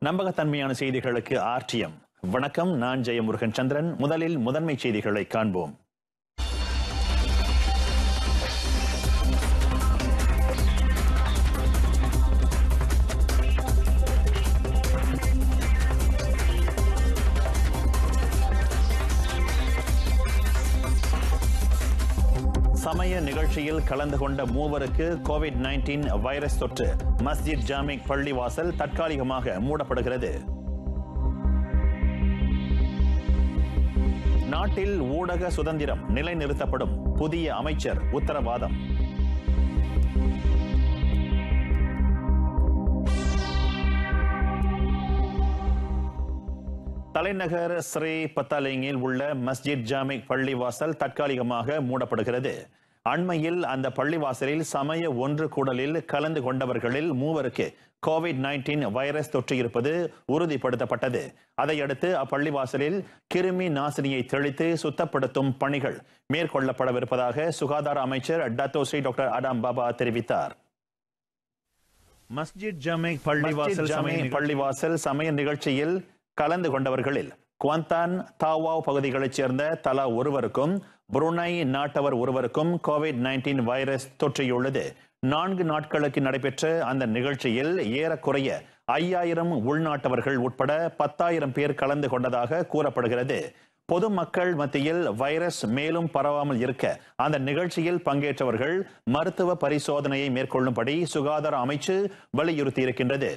நம்பகத்தன்மையான செய்திகளுக்கு ஆர்டிஎம். வணக்கம், நான் ஜெயமுருகன் சந்திரன். முதலில் முதன்மை செய்திகளை காண்போம். சமய நிகழ்ச்சியில் கலந்து கொண்ட மூவருக்கு கோவிட்-19 வைரஸ் தொற்று. மஸ்ஜித் ஜாமிக் பள்ளிவாசல் தற்காலிகமாக மூடப்படுகிறது. நாட்டில் ஊடக சுதந்திரம் நிலைநிறுத்தப்படும், புதிய அமைச்சர் உத்தரவாதம். தலைநகர் ஸ்ரீ பத்தாலிங்கில் உள்ள மஸ்ஜித் ஜாமிக் பள்ளிவாசல் தற்காலிகமாக மூடப்படுகிறது. அண்மையில் அந்த பள்ளிவாசலில் சமய ஒன்று கூடலில் கலந்து கொண்டவர்களில் மூவருக்கு கோவிட்-19 வைரஸ் தொற்று இருப்பது உறுதிப்படுத்தப்பட்டது. அதையடுத்து அப்பள்ளிவாசலில் கிருமி நாசினியை தெளித்து சுத்தப்படுத்தும் பணிகள் மேற்கொள்ளப்படவிருப்பதாக சுகாதார அமைச்சர் டத்தோஸ்ரீ டாக்டர் அடாம் பாபா தெரிவித்தார். மஸ்ஜித் ஜாமிக் பள்ளிவாசல் சமய நிகழ்ச்சியில் கலந்து கொண்டவர்களில் குவாந்தான் தாவாவ் பகுதிகளைச் சேர்ந்த தலா ஒருவருக்கும் புருனை நாட்டவர் ஒருவருக்கும் கோவிட்-19 வைரஸ் தொற்றியுள்ளது. 4 நாட்களுக்கு நடைபெற்ற அந்த நிகழ்ச்சியில் ஏறக்குறைய 5000 உள்நாட்டவர்கள் உட்பட 10,000 பேர் கலந்து கொண்டதாக கூறப்படுகிறது. பொதுமக்கள் மத்தியில் வைரஸ் மேலும் பரவாமல் இருக்க அந்த நிகழ்ச்சியில் பங்கேற்றவர்கள் மருத்துவ பரிசோதனையை மேற்கொள்ளும்படி சுகாதார அமைச்சு வலியுறுத்தியிருக்கின்றது.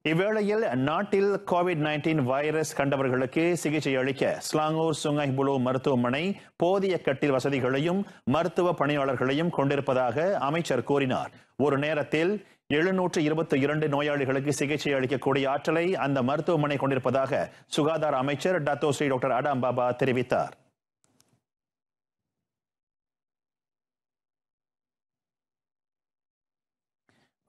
இவ்வேளையில் நாட்டில் கோவிட்-19 வைரஸ் கண்டவர்களுக்கு சிகிச்சை அளிக்க ஸ்லாங்கூர் சுங்காய் புலு மருத்துவமனை போதிய கட்டில் வசதிகளையும் மருத்துவ பணியாளர்களையும் கொண்டிருப்பதாக அமைச்சர் கூறினார். ஒரு நேரத்தில் 722 நோயாளிகளுக்கு சிகிச்சை அளிக்கக்கூடிய ஆற்றலை அந்த மருத்துவமனை கொண்டிருப்பதாக சுகாதார அமைச்சர் டத்தோஸ்ரீ டாக்டர் அடாம் பாபா தெரிவித்தார்.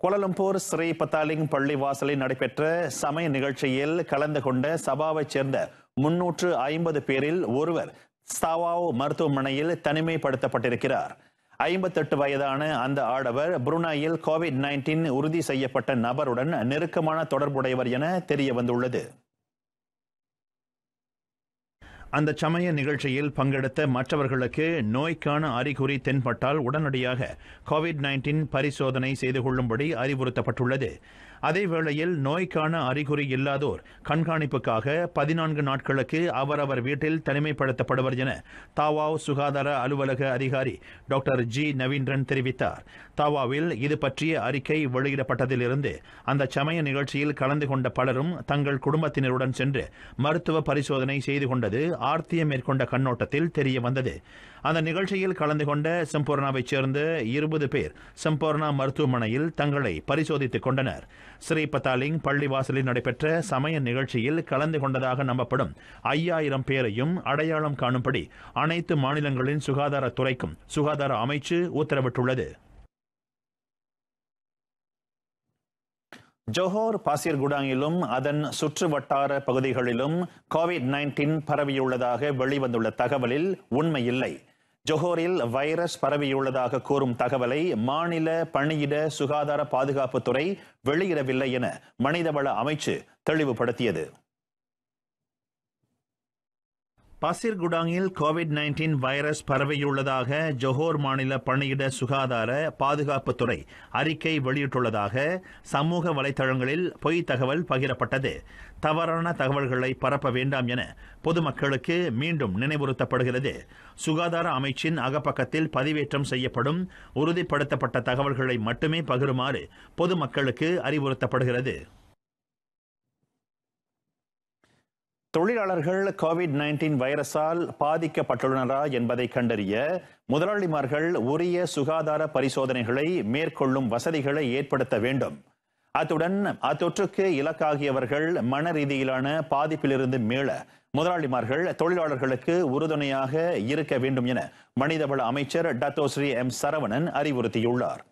கோலாலம்பூர் ஸ்ரீ பத்தாலிங் பள்ளிவாசலில் நடைபெற்ற சமய நிகழ்ச்சியில் கலந்து கொண்ட சபாவைச் சேர்ந்த 350 பேரில் ஒருவர் ஸ்தாவாவ் மருத்துவமனையில் தனிமைப்படுத்தப்பட்டிருக்கிறார். 58 வயதான அந்த ஆடவர் புருனாயில் கோவிட்-19 உறுதி செய்யப்பட்ட நபருடன் நெருக்கமான தொடர்புடையவர் என தெரிய வந்துள்ளது. அந்த சமய நிகழ்ச்சியில் பங்கெடுத்த மற்றவர்களுக்கு நோய்க்கான அறிகுறி தென்பட்டால் உடனடியாக கோவிட்-19 பரிசோதனை செய்து கொள்ளும்படி அறிவுறுத்தப்பட்டுள்ளது. அதேவேளையில் நோய்க்கான அறிகுறி இல்லாதோர் கண்காணிப்புக்காக 14 நாட்களுக்கு அவரவர் வீட்டில் தனிமைப்படுத்தப்படுவர் என தாவாவ் சுகாதார அலுவலக அதிகாரி டாக்டர் ஜி நவீந்திரன் தெரிவித்தார். தாவாவில் இது பற்றிய அறிக்கை வெளியிடப்பட்டதிலிருந்து அந்த சமய நிகழ்ச்சியில் கலந்து கொண்ட பலரும் தங்கள் குடும்பத்தினருடன் சென்று மருத்துவ பரிசோதனை செய்து கொண்டது ஆர்த்தியம் மேற்கொண்ட கண்ணோட்டத்தில் தெரிய வந்தது. அந்த நிகழ்ச்சியில் கலந்து கொண்ட சம்பூர்ணாவைச் சேர்ந்த 20 பேர் சம்பூர்ணா மருத்துவமனையில் தங்களை பரிசோதித்துக் கொண்டனர். ஸ்ரீ பத்தாலிங் பள்ளிவாசலில் நடைபெற்ற சமய நிகழ்ச்சியில் கலந்து கொண்டதாக நம்பப்படும் 5000 பேரையும் அடையாளம் காணும்படி அனைத்து மாநிலங்களின் சுகாதாரத்துறைக்கும் சுகாதார அமைச்சு உத்தரவிட்டுள்ளது. ஜோஹர் பாசிர்குடாங்கிலும் அதன் சுற்று வட்டார பகுதிகளிலும் கோவிட்-19 பரவியுள்ளதாக வெளிவந்துள்ள தகவலில் உண்மையில்லை. ஜோஹரில் வைரஸ் பரவியுள்ளதாக கூறும் தகவலை மாநில பணியிட சுகாதார பாதுகாப்புத்துறை வெளியிடவில்லை என மனிதவள அமைச்சு தெளிவுபடுத்தியது. பாசிர்குடாங்கில் கோவிட்-19 வைரஸ் பரவியுள்ளதாக ஜோஹர் மாநில பணியிட சுகாதார பாதுகாப்புத்துறை அறிக்கை வெளியிட்டுள்ளதாக சமூக வலைதளங்களில் பொய் தகவல் பகிரப்பட்டது. தவறான தகவல்களை பரப்ப வேண்டாம் என பொதுமக்களுக்கு மீண்டும் நினைவுறுத்தப்படுகிறது. சுகாதார அமைச்சின் அகப்பக்கத்தில் பதிவேற்றம் செய்யப்படும் உறுதிப்படுத்தப்பட்ட தகவல்களை மட்டுமே பகிருமாறு பொதுமக்களுக்கு அறிவுறுத்தப்படுகிறது. தொழிலாளர்கள் கோவிட்-19 வைரஸால் பாதிக்கப்பட்டுள்ளனரா என்பதை கண்டறிய முதலாளிமார்கள் உரிய சுகாதார பரிசோதனைகளை மேற்கொள்ளும் வசதிகளை ஏற்படுத்த வேண்டும். அத்துடன் அத்தொற்றுக்கு இலக்காகியவர்கள் மன ரீதியிலான பாதிப்பிலிருந்து மீள முதலாளிமார்கள் தொழிலாளர்களுக்கு உறுதுணையாக இருக்க வேண்டும் என மனிதவள அமைச்சர் டத்தோஸ்ரீ எம் சரவணன் அறிவுறுத்தியுள்ளார்.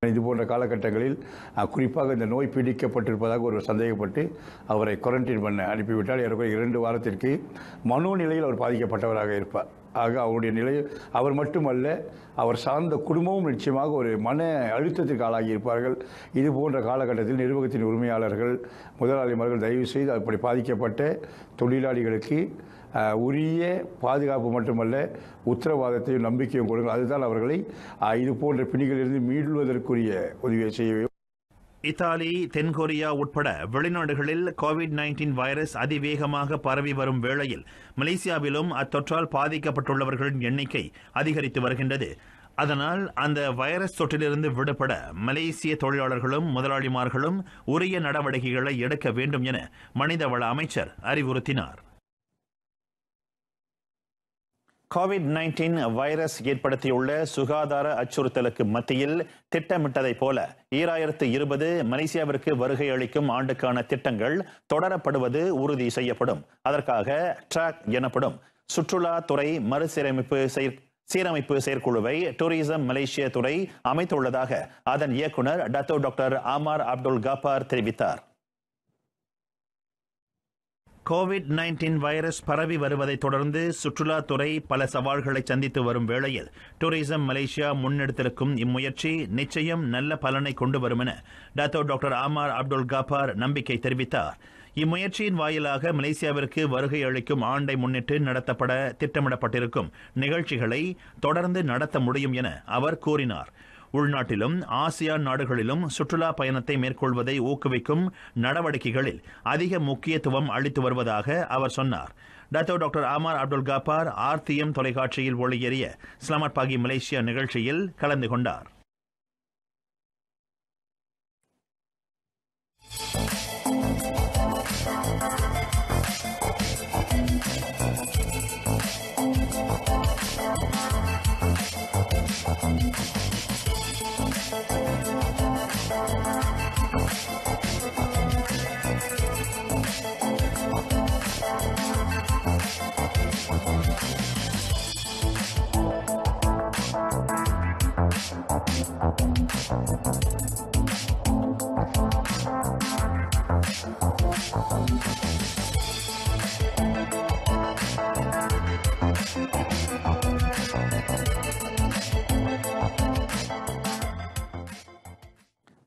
இதுபோன்ற காலகட்டங்களில் குறிப்பாக இந்த நோய் பீடிக்கப்பட்டிருப்பதாக ஒரு சந்தேகப்பட்டு அவரை குவாரண்டைன் பண்ண அனுப்பிவிட்டால் ஏறக்குறைய 2 வாரத்திற்கு மனோநிலையில் அவர் பாதிக்கப்பட்டவராக இருப்பார். ஆக அவருடைய நிலை அவர் மட்டுமல்ல, அவர் சார்ந்த குடும்பமும் நிச்சயமாக ஒரு மன அழுத்தத்திற்கு ஆளாகி இருப்பார்கள். இது போன்ற காலகட்டத்தில் நிர்வாகத்தின் உரிமையாளர்கள், முதலாளிமார்கள் தயவு செய்து அப்படி பாதிக்கப்பட்ட தொழிலாளிகளுக்கு உரிய பாதுகாப்பு மட்டுமல்ல, உத்தரவாதத்தையும் நம்பிக்கையும் கொடுங்கள். அதுதான் அவர்களை இது போன்ற பிணிகளிலிருந்து மீள்வதற்குரிய உதவியை செய்ய. இத்தாலி, தென்கொரியா உட்பட வெளிநாடுகளில் கோவிட்-19 வைரஸ் அதிவேகமாக பரவி வரும் வேளையில் மலேசியாவிலும் அத்தொற்றால் பாதிக்கப்பட்டுள்ளவர்களின் எண்ணிக்கை அதிகரித்து வருகின்றது. அதனால் அந்த வைரஸ் தொற்றிலிருந்து விடுபட மலேசிய தொழிலாளர்களும் முதலாளிமார்களும் உரிய நடவடிக்கைகளை எடுக்க வேண்டும் என மனிதவள அமைச்சர் அறிவுறுத்தினார். கோவிட்-19 வைரஸ் ஏற்படுத்தியுள்ள சுகாதார அச்சுறுத்தலுக்கு மத்தியில் திட்டமிட்டதைப் போல 2020 மலேசியாவிற்கு வருகை அளிக்கும் ஆண்டுக்கான திட்டங்கள் தொடரப்படுவது உறுதி செய்யப்படும். அதற்காக ட்ராக் எனப்படும் சுற்றுலா துறை சீரமைப்பு செயற்குழுவை டூரிசம் மலேசிய துறை அமைத்துள்ளதாக அதன் இயக்குநர் டாக்டர் ஆமார் அப்துல் காப்பார் தெரிவித்தார். கோவிட்-19 வைரஸ் பரவி வருவதை தொடர்ந்து சுற்றுலாத்துறை பல சவால்களை சந்தித்து வரும் வேளையில் டூரிசம் மலேசியா முன்னெடுத்திருக்கும் இம்முயற்சி நிச்சயம் நல்ல பலனை கொண்டு வரும் என டாக்டர் ஆமார் அப்துல் காப்பார் நம்பிக்கை தெரிவித்தார். இம்முயற்சியின் வாயிலாக மலேசியாவிற்கு வருகை அளிக்கும் ஆண்டை முன்னிட்டு நடத்தப்பட திட்டமிடப்பட்டிருக்கும் நிகழ்ச்சிகளை தொடர்ந்து நடத்த முடியும் என அவர் கூறினார். உள்நாட்டிலும் ஆசியான் நாடுகளிலும் சுற்றுலா பயணத்தை மேற்கொள்வதை ஊக்குவிக்கும் நடவடிக்கைகளில் அதிக முக்கியத்துவம் அளித்து வருவதாக அவர் சொன்னார். டாக்டர் ஆமார் அப்துல் காப்பார் RTM தொலைக்காட்சியில் ஒளியேறிய ஸ்லாமட் பாகி மலேசியா நிகழ்ச்சியில் கலந்து கொண்டார்.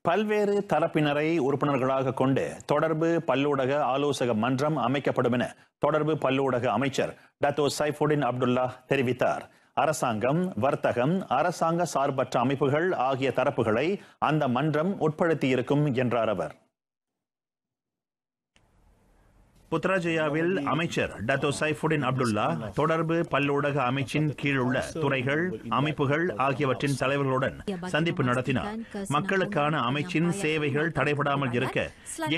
பல்வேறு தரப்பினரை உறுப்பினர்களாக கொண்டு தொடர்பு பல்லூடக ஆலோசக மன்றம் அமைக்கப்படும் என தொடர்பு பல்லூடக அமைச்சர் டாக்டர் சைஃபுடின் அப்துல்லா தெரிவித்தார். அரசாங்கம், வர்த்தகம், அரசாங்க சார்பற்ற அமைப்புகள் ஆகிய தரப்புகளை அந்த மன்றம் உட்படுத்தியிருக்கும் என்றார் அவர். புத்ராஜயாவில் அமைச்சர் டாக்டர் சைஃபுடின் அப்துல்லா தொடர்பு பல்லூடக அமைச்சின் கீழ் உள்ள துறைகள், அமைப்புகள் ஆகியவற்றின் தலைவர்களுடன் சந்திப்பு நடத்தினார். மக்களுக்கான அமைச்சின் சேவைகள் தடைபடாமல் இருக்க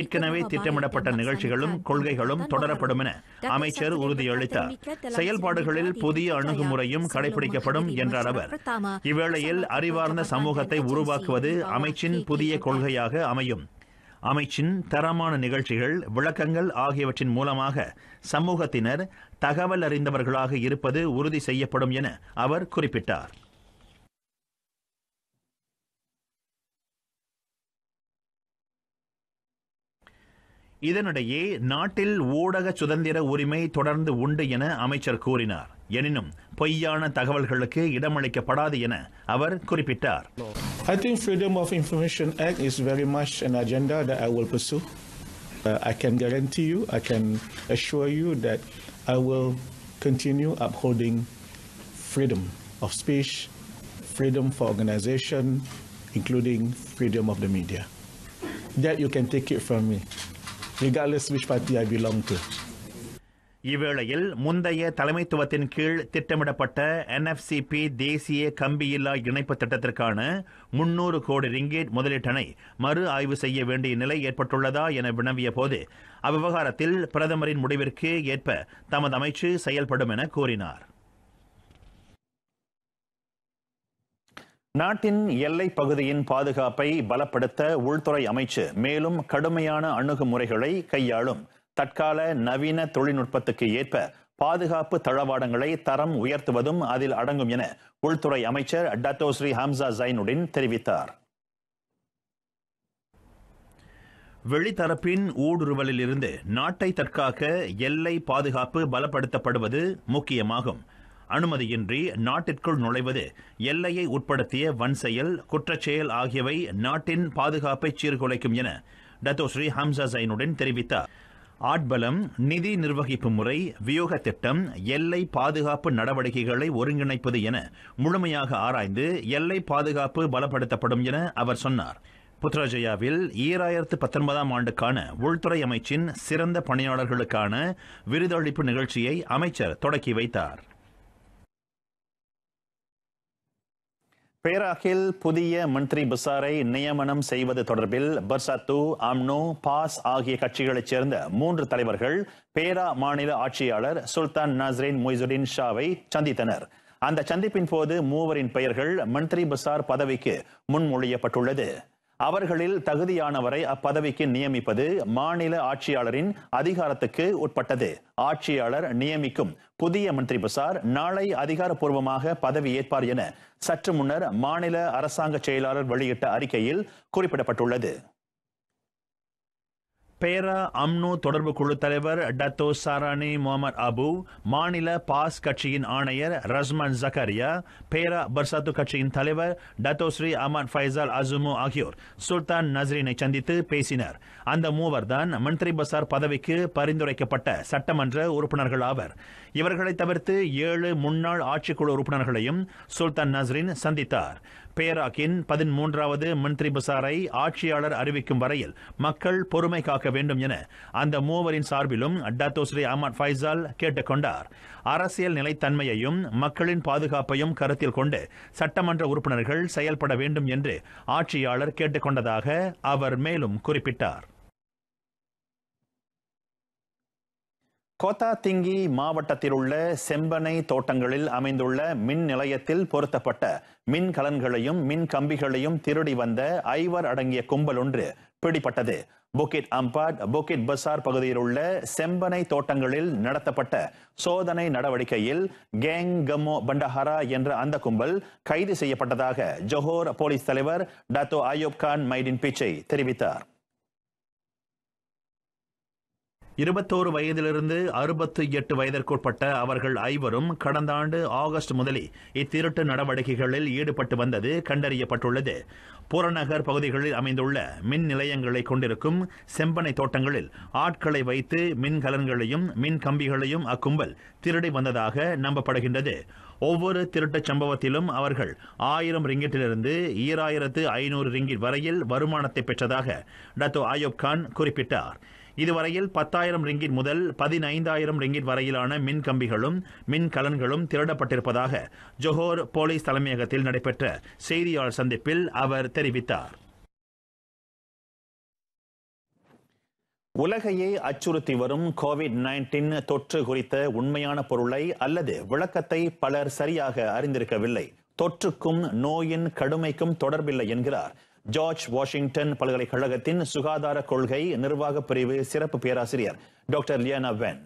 ஏற்கனவே திட்டமிடப்பட்ட நிகழ்ச்சிகளும் கொள்கைகளும் தொடரப்படும் என அமைச்சர் உறுதியளித்தார். செயல்பாடுகளில் புதிய அணுகுமுறையும் கடைபிடிக்கப்படும் என்றார் அவர். இவ்வேளையில் அறிவார்ந்த சமூகத்தை உருவாக்குவது அமைச்சின் புதிய கொள்கையாக அமையும். அமைச்சின் தரமான நிகழ்ச்சிகள், விளக்கங்கள் ஆகியவற்றின் மூலமாக சமூகத்தினர் தகவல் அறிந்தவர்களாக இருப்பது உறுதி செய்யப்படும் என அவர் குறிப்பிட்டார். இதனிடையே நாட்டில் ஊடக சுதந்திர உரிமை தொடர்ந்து உண்டு என அமைச்சர் கூறினார். எனினும் பொய்யான தகவல்களுக்கு இடமளிக்கப்படாது என அவர் குறிப்பிட்டார். I think Freedom of Information Act is very much an agenda that I will pursue. I can guarantee you, I can assure you that I will continue upholding freedom of speech, freedom for organization, including freedom of the media. That you can take it from me, regardless which party I belong to. இவ்வேளையில் முந்தைய தலைமைத்துவத்தின் கீழ் திட்டமிடப்பட்ட NFCP தேசிய கம்பியில்லா இணைப்பு திட்டத்திற்கான 300 கோடி ringgit முதலீட்டினை மறு ஆய்வு செய்ய வேண்டிய நிலை ஏற்பட்டுள்ளதா என வினவிய போது அவ்விவகாரத்தில் பிரதமரின் முடிவிற்கு ஏற்ப தமது அமைச்சு செயல்படும் என கூறினார். நாட்டின் எல்லைப் பகுதியின் பாதுகாப்பை பலப்படுத்த உள்துறை அமைச்சு மேலும் கடுமையான அணுகுமுறைகளை கையாளும். தற்கால நவீன தொழில்நுட்பத்துக்கு ஏற்ப பாதுகாப்பு தளவாடங்களை தரம் உயர்த்துவதும் அதில் அடங்கும் என உள்துறை அமைச்சர் டாக்டர் ஸ்ரீ ஹம்சா ஜைனுடின் தெரிவித்தார். வெளித்தரப்பின் ஊடுருவலில் இருந்து நாட்டை தற்காக்க எல்லை பாதுகாப்பு பலப்படுத்தப்படுவது முக்கியமாகும். அனுமதியின்றி நாட்டிற்குள் நுழைவது, எல்லையை உட்படுத்திய வன்செயல், குற்றச்செயல் ஆகியவை நாட்டின் பாதுகாப்பை சீர்குலைக்கும் என டத்தோஸ்ரீ ஹம்சா ஜைனுடன் தெரிவித்தார். ஆட்பலம், நிதி நிர்வகிப்பு முறை, வியூக திட்டம், எல்லை பாதுகாப்பு நடவடிக்கைகளை ஒருங்கிணைப்பது என முழுமையாக ஆராய்ந்து எல்லை பாதுகாப்பு பலப்படுத்தப்படும் என அவர் சொன்னார். புத்ராஜயாவில் 2019 ஆண்டுக்கான உள்துறை அமைச்சின் சிறந்த பணியாளர்களுக்கான விருதளிப்பு நிகழ்ச்சியை அமைச்சர் தொடக்கி வைத்தார். பேராக்கில் புதிய மந்திரி பசாரை நியமனம் செய்வது தொடர்பில் பர்சாத்து, அம்னோ, பாஸ் ஆகிய கட்சிகளைச் சேர்ந்த 3 தலைவர்கள் பேரா மாநில ஆட்சியாளர் சுல்தான் நாஸ்ரின் மொய்சுடின் ஷாவை சந்தித்தனர். அந்த சந்திப்பின் போது மூவரின் பெயர்கள் மந்திரி பசார் பதவிக்கு முன்மொழியப்பட்டுள்ளது. அவர்களில் தகுதியானவரை அப்பதவிக்கு நியமிப்பது மாநில ஆட்சியாளரின் அதிகாரத்துக்கு உட்பட்டது. ஆட்சியாளர் நியமிக்கும் புதிய மந்திரி பசார் நாளை அதிகாரப்பூர்வமாக பதவியேற்பார் என சற்று முன்னர் மாநில அரசாங்க செயலாளர் வெளியிட்ட அறிக்கையில் குறிப்பிடப்பட்டுள்ளது. பேரா அம்னோ தொடர்பு குழு தலைவர் டத்தோ சாரானி முகமது அபு, மாநில பாஸ் கட்சியின் ஆணையர் ரஸ்மான் ஜக்கரியா, பேரா பர்சாத்து கட்சியின் தலைவர் டத்தோஸ்ரீ அஹமத் ஃபைசால் அசுமு ஆகியோர் சுல்தான் நஸ்ரினை சந்தித்து பேசினர். அந்த மூவர்தான் மந்திரி பசார் பதவிக்கு பரிந்துரைக்கப்பட்ட சட்டமன்ற உறுப்பினர்கள் ஆவர். இவர்களை தவிர்த்து 7 முன்னாள் ஆட்சிக்குழு உறுப்பினர்களையும் சுல்தான் நஸ்ரின் சந்தித்தார். பேராக்கின் 13வது மந்திரி பசாரை ஆட்சியாளர் அறிவிக்கும் வரையில் மக்கள் பொறுமை காக்க வேண்டும் என அந்த மூவரின் சார்பிலும் டத்தோஸ்ரீ அஹமத் ஃபைசால் கேட்டுக்கொண்டார். அரசியல் நிலைத்தன்மையையும் மக்களின் பாதுகாப்பையும் கருத்தில் கொண்டு சட்டமன்ற உறுப்பினர்கள் செயல்பட வேண்டும் என்று ஆட்சியாளர் கேட்டுக்கொண்டதாக அவர் மேலும் குறிப்பிட்டார். கோத்தா திங்கி மாவட்டத்தில் உள்ள செம்பனை தோட்டங்களில் அமைந்துள்ள மின் நிலையத்தில் பொருத்தப்பட்ட மின் கலன்களையும் மின் கம்பிகளையும் திருடி வந்த 5 அடங்கிய கும்பல் ஒன்று பிடிபட்டது. புக்கிட் அம்பாட், புக்கிட் பசார் பகுதியில் உள்ள செம்பனை தோட்டங்களில் நடத்தப்பட்ட சோதனை நடவடிக்கையில் கேங் கமோ பண்டஹாரா என்ற அந்த கும்பல் கைது செய்யப்பட்டதாக ஜோஹர் போலீஸ் தலைவர் டத்தோ அயூப் கான் மைடின் பிச்சை தெரிவித்தார். 21 வயதிலிருந்து 68 வயதிற்குட்பட்ட அவர்கள் 5 கடந்த ஆண்டு ஆகஸ்ட் முதலே இத்திருட்டு நடவடிக்கைகளில் ஈடுபட்டு வந்தது கண்டறியப்பட்டுள்ளது. புறநகர் பகுதிகளில் அமைந்துள்ள மின் நிலையங்களை கொண்டிருக்கும் செம்பனை தோட்டங்களில் ஆட்களை வைத்து மின் கலன்களையும் மின் கம்பிகளையும் அக்கும்பல் திருடி வந்ததாக நம்பப்படுகின்றது. ஒவ்வொரு திருட்டுச் சம்பவத்திலும் அவர்கள் 1000 ரிங்கிட்டிலிருந்து 2500 ரிங்கிட் வரையில் வருமானத்தை பெற்றதாக டத்தோ அயூப் கான் குறிப்பிட்டார். இதுவரையில் 10,000 ரிங்கிட் முதல் 15,000 ரிங்கிட் வரையிலான மின் கம்பிகளும் மின் கலன்களும் திருடப்பட்டிருப்பதாக ஜோஹர் போலீஸ் தலைமையகத்தில் நடைபெற்ற செய்தியாளர் சந்திப்பில் அவர் தெரிவித்தார். உலகையே அச்சுறுத்தி வரும் கோவிட்-19 தொற்று குறித்த உண்மையான பொருளை அல்லது விளக்கத்தை பலர் சரியாக அறிந்திருக்கவில்லை. தொற்றுக்கும் நோயின் கடுமைக்கும் தொடர்பில்லை என்கிறார் ஜார்ஜ் வாஷிங்டன் பல்கலைக்கழகத்தின் சுகாதார கொள்கை நிர்வாக பிரிவு சிறப்பு பேராசிரியர் டாக்டர் லியானா வென்.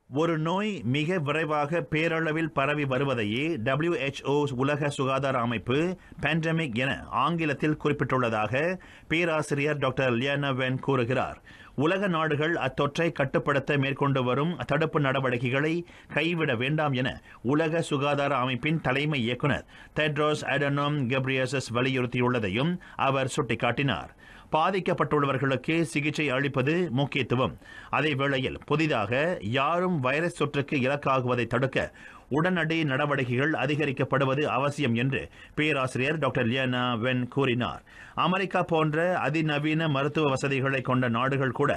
ஒரு நோய் மிக விரைவாக பேரளவில் பரவி வருவதையே WHO உலக சுகாதார அமைப்பு பேண்டமிக் என ஆங்கிலத்தில் குறிப்பிட்டுள்ளதாக பேராசிரியர் டாக்டர் லியானா வென் கூறுகிறார். உலக நாடுகள் அத்தொற்றை கட்டுப்படுத்த மேற்கொண்டு வரும் தடுப்பு நடவடிக்கைகளை கைவிட வேண்டாம் என உலக சுகாதார அமைப்பின் தலைமை இயக்குநர் டெட்ரோஸ் அடனோம் கெப்ரியசஸ் வலியுறுத்தியுள்ளதையும் அவர் சுட்டிக்காட்டினார். பாதிக்கப்பட்டுள்ளவர்களுக்கு சிகிச்சை அளிப்பது முக்கியத்துவம். அதே வேளையில் புதிதாக யாரும் வைரஸ் தொற்றுக்கு இலக்காகுவதை தடுக்க உடனடி நடவடிக்கைகள் அதிகரிக்கப்படுவது அவசியம் என்று பேராசிரியர் டாக்டர் லியானா வென் கூறினார். அமெரிக்கா போன்ற அதிநவீன மருத்துவ வசதிகளை கொண்ட நாடுகள் கூட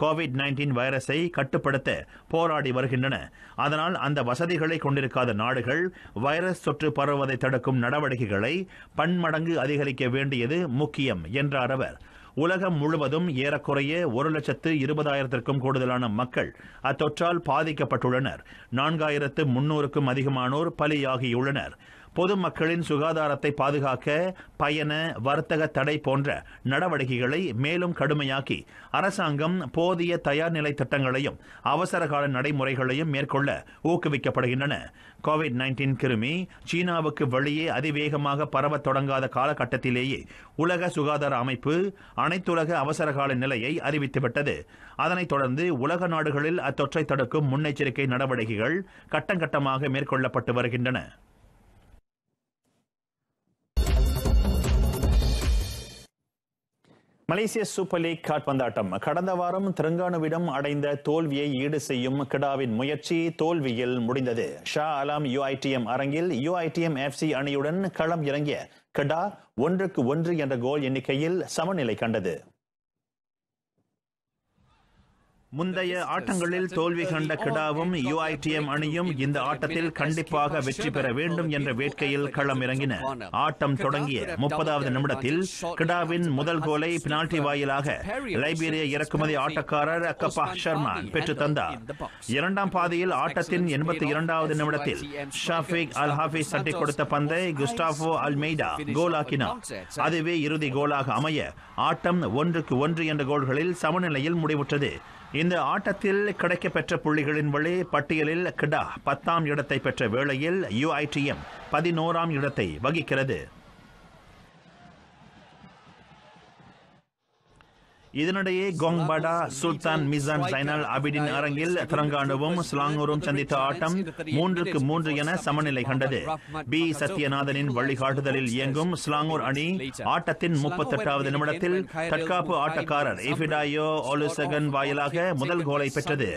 கோவிட்-19 வைரஸை கட்டுப்படுத்த போராடி வருகின்றன. அதனால் அந்த வசதிகளை கொண்டிருக்காத நாடுகள் வைரஸ் தொற்று பரவுவதை தடுக்கும் நடவடிக்கைகளை பன்மடங்கு அதிகரிக்க வேண்டியது முக்கியம் என்றார் அவர். உலகம் முழுவதும் ஏறக்குறைய 1,20,000க்கும் கூடுதலான மக்கள் அத்தொற்றால் பாதிக்கப்பட்டுள்ளனர். 4,300க்கும் அதிகமானோர் பலியாகியுள்ளனர். பொதுமக்களின் சுகாதாரத்தை பாதுகாக்க பயண வர்த்தக தடை போன்ற நடவடிக்கைகளை மேலும் கடுமையாக்கி அரசாங்கம் போதிய தயார் நிலை திட்டங்களையும் அவசரகால நடைமுறைகளையும் மேற்கொள்ள ஊக்குவிக்கப்படுகின்றன. கோவிட்-19 கிருமி சீனாவுக்கு வெளியே அதிவேகமாக பரவத் தொடங்காத காலகட்டத்திலேயே உலக சுகாதார அமைப்பு அனைத்துலக அவசரகால நிலையை அறிவித்துவிட்டது. அதனைத் தொடர்ந்து உலக நாடுகளில் அத்தொற்றை தடுக்கும் முன்னெச்சரிக்கை நடவடிக்கைகள் கட்டங்கட்டமாக மேற்கொள்ளப்பட்டு வருகின்றன. மலேசிய சூப்பர் லீக் கால்பந்தாட்டம் கடந்த வாரம் தெலுங்கானுவிடம் அடைந்த தோல்வியை ஈடு செய்யும் கிடாவின் முயற்சி தோல்வியில் முடிந்தது. ஷா அலாம் UITM அரங்கில் UITM FC அணியுடன் களம் இறங்கிய கிடா 1-1 என்ற கோல் எண்ணிக்கையில் சமநிலை கண்டது. முந்தைய ஆட்டங்களில் தோல்வி கண்ட கிடாவும் UITM அணியும் இந்த ஆட்டத்தில் கண்டிப்பாக வெற்றி பெற வேண்டும் என்ற வேட்கையில் களம் இறங்கின. ஆட்டம் தொடங்கிய 30வது நிமிடத்தில் கிடாவின் முதல் கோலை பெனால்டி வாயிலாக லைபீரிய இறக்குமதி ஆட்டக்காரர் கப்பா ஷர்மான் பெற்று தந்தார். இரண்டாம் பாதியில் ஆட்டத்தின் 82வது நிமிடத்தில் ஷாஃபிக் அல் ஹாஃபிஸ் தட்டி கொடுத்த பந்தை குஸ்டாஃபோ அல்மெய்டா கோலாக்கினார். அதுவே இறுதி கோலாக அமைய ஆட்டம் 1-1 என்ற கோல்களில் சமநிலையில் முடிவுற்றது. இந்த ஆட்டத்தில் கிடைக்கப்பெற்ற புள்ளிகளின் வழி பட்டியலில் கிடா 10ஆம் இடத்தை பெற்ற வேளையில் UITM 11ஆம் இடத்தை வகிக்கிறது. இதனிடையே கோங்பாடா சுல்தான் மிசான் ஜைனல் அபிடின் அரங்கில் தெலங்கானுவும் ஸ்லாங்கூரும் சந்தித்த ஆட்டம் 3-3 என சமநிலை கண்டது. பி சத்யநாதனின் வழிகாட்டுதலில் இயங்கும் ஸ்லாங்கூர் அணி ஆட்டத்தின் 38வது நிமிடத்தில் தற்காப்பு ஆட்டக்காரர் இஃபிடாயோ ஒலுசகன் வாயிலாக முதல் கோலை பெற்றது.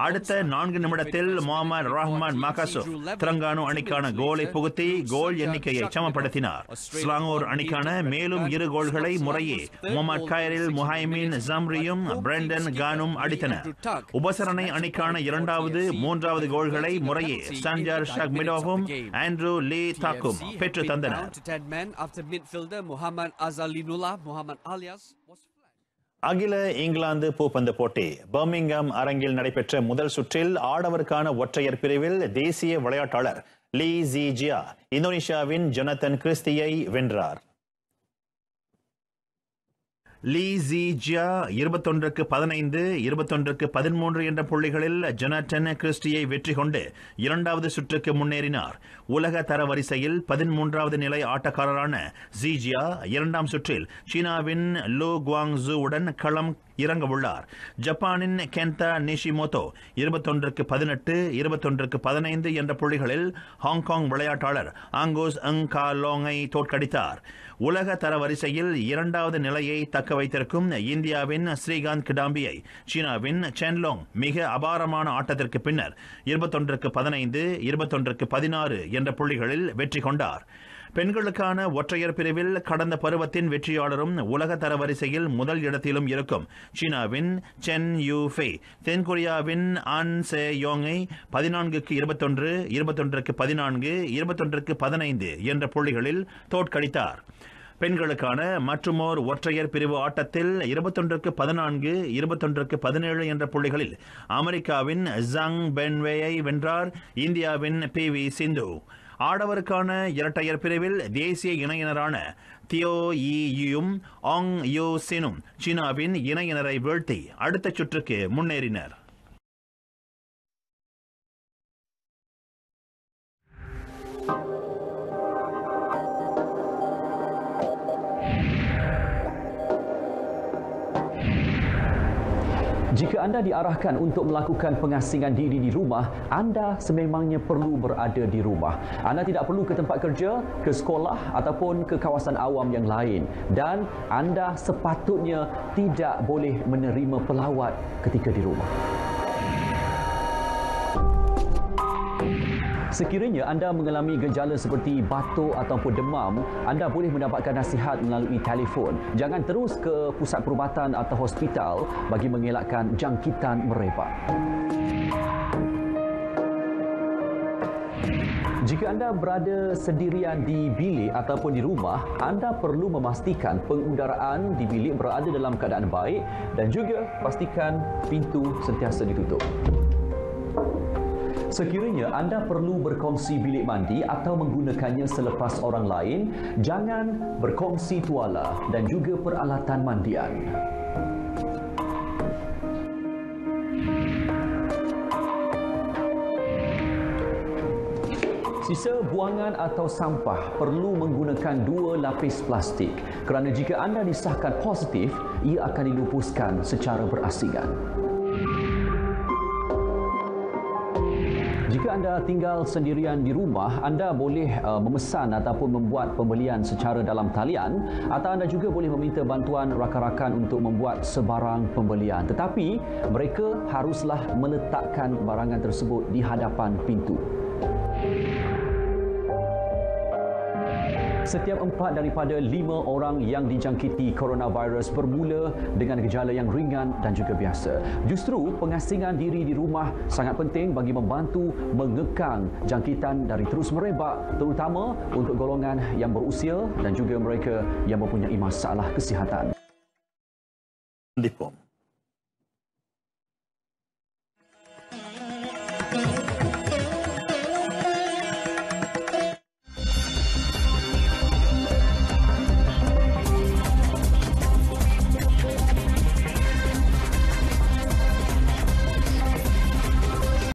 அடுத்த 4 நிமிடத்தில் முகமது ரஹ்மான் மகாசு தெலங்கானு அணிக்கான கோலை புகுத்தி கோல் எண்ணிக்கையை சமப்படுத்தினார். ஸ்லாங்கூர் அணிக்கான மேலும் 2 கோல்களை முறையே முகமது கைரில் முஹைமின் ஜம்ரியும் பிரெண்டன் கானும் அடித்தனர். உபசரணை அணிக்கான 2வது 3வது கோல்களை முறையே சஞ்சர் ஷக்மிடோவும் ஆண்ட்ரூ லீ தாக்கும் பெற்று தந்தனர். அகில இங்கிலாந்து பூப்பந்து போட்டி பர்மிங்ஹாம் அரங்கில் நடைபெற்ற முதல் சுற்றில் ஆடவருக்கான ஒற்றையர் பிரிவில் தேசிய விளையாட்டாளர் லீ ஜியா இந்தோனேஷியாவின் ஜொனத்தன் கிறிஸ்டியை வென்றார். லீ ஜியா 21-15, 21-13 என்ற புள்ளிகளில் ஜொனத்தன் கிறிஸ்டியை வெற்றி கொண்டு 2வது சுற்றுக்கு முன்னேறினார். உலக தரவரிசையில் 13வது நிலை ஆட்டக்காரரான ஜியா 2ஆம் சுற்றில் சீனாவின் லூ குவாங்ஸுவுடன் களம் இறங்க உள்ளார். ஜப்பானின் கென்தா நிஷிமோட்டோ 21-18, 21-15 என்ற புள்ளிகளில் ஹாங்காங் விளையாட்டாளர் ஆங்கோஸ் காலோங்கை தோற்கடித்தார். உலக தரவரிசையில் 2வது நிலையை தக்க வைத்திருக்கும் இந்தியாவின் ஸ்ரீகாந்த் கிடாம்பியை சீனாவின் சென்லோங் மிக அபாரமான ஆட்டத்திற்கு பின்னர் 21-15, 21-16 என்ற புள்ளிகளில் வெற்றி கொண்டார். பெண்களுக்கான ஒற்றையர் பிரிவில் கடந்த பருவத்தின் வெற்றியாளரும் உலக தரவரிசையில் முதல் இடத்திலும் இருக்கும் சீனாவின் சென் யூஃபே தென்கொரியாவின் ஆன் சே யோங்கை 14-21, 21-14, 21-15 என்ற புள்ளிகளில் தோற்கடித்தார். பெண்களுக்கான மற்றுமோர் ஒற்றையர் பிரிவு ஆட்டத்தில் 21-14, 21-17 என்ற புள்ளிகளில் அமெரிக்காவின் ஜாங் பென்வேயை வென்றார் இந்தியாவின் PV சிந்து. ஆடவருக்கான இரட்டையர் பிரிவில் தேசிய இணையினரான தியோ யியும் ஆங் யூ சினும் சீனாவின் இணையினரை வீழ்த்தி அடுத்த சுற்றுக்கு முன்னேறினர். Jika anda diarahkan untuk melakukan pengasingan diri di rumah, anda sememangnya perlu berada di rumah. Anda tidak perlu ke tempat kerja, ke sekolah ataupun ke kawasan awam yang lain. Dan anda sepatutnya tidak boleh menerima pelawat ketika di rumah. Sekiranya anda mengalami gejala seperti batuk ataupun demam, anda boleh mendapatkan nasihat melalui telefon. Jangan terus ke pusat perubatan atau hospital bagi mengelakkan jangkitan merebak. Jika anda berada sendirian di bilik ataupun di rumah, anda perlu memastikan pengudaraan di bilik berada dalam keadaan baik dan juga pastikan pintu sentiasa ditutup. Sekiranya anda perlu berkongsi bilik mandi atau menggunakannya selepas orang lain, jangan berkongsi tuala dan juga peralatan mandian. Sisa buangan atau sampah perlu menggunakan 2 lapis plastik kerana jika anda disahkan positif, ia akan dilupuskan secara berasingan. Jika anda tinggal sendirian di rumah, anda boleh memesan ataupun membuat pembelian secara dalam talian atau anda juga boleh meminta bantuan rakan-rakan untuk membuat sebarang pembelian. Tetapi mereka haruslah meletakkan barangan tersebut di hadapan pintu. Setiap 4 daripada 5 orang yang dijangkiti coronavirus bermula dengan gejala yang ringan dan juga biasa. Justru pengasingan diri di rumah sangat penting bagi membantu mengekang jangkitan dari terus merebak, terutama untuk golongan yang berusia dan juga mereka yang mempunyai masalah kesihatan. Dipom.